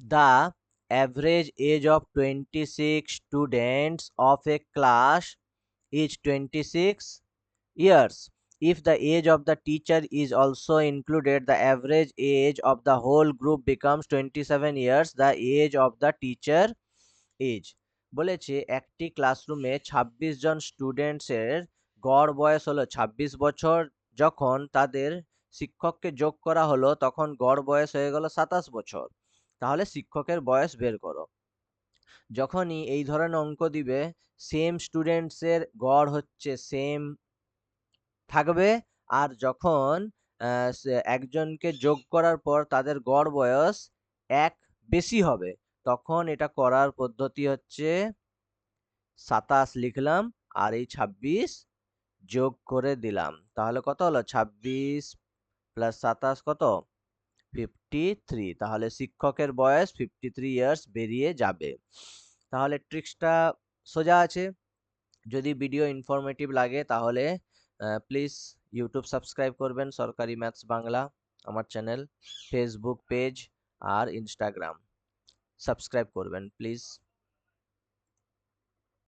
The average age of 26 students of a class is 26 years. If the age of the teacher is also included, the average age of the whole group becomes 27 years, the age of the teacher age. বলেছে একটি ক্লাসরুমে ২৬ জন স্টুডেন্টসের গড় বয়স হলো ২৬ বছর। যখন তাদের শিক্ষককে যোগ করা হলো তখন গড় বয়স হয়ে গেল ২৭ বছর। তাহলে শিক্ষকের বয়স বের করো। যখনই এই ধরনের অঙ্ক দিবে, সেম স্টুডেন্টসের গড় হচ্ছে সেম থাকবে। আর যখন একজনকে যোগ করার পর তাদের গড় বয়স ১ বেশি হবে, তখন এটা করার পদ্ধতি হচ্ছে ২৭ লিখলাম আর এই ২৬ যোগ করে দিলাম। তাহলে কত হলো? ২৬ প্লাস ২৭ কত? 53। তাহলে শিক্ষকের বয়স 53 ইয়ার্স বেরিয়ে যাবে। তাহলে ট্রিক্সটা সোজা আছে। যদি ভিডিও ইনফরমেটিভ লাগে তাহলে প্লিজ ইউটিউব সাবস্ক্রাইব করবেন সরকারি ম্যাথস বাংলা, আমার চ্যানেল, ফেসবুক পেজ আর ইনস্টাগ্রাম সাবস্ক্রাইব করবেন প্লিজ।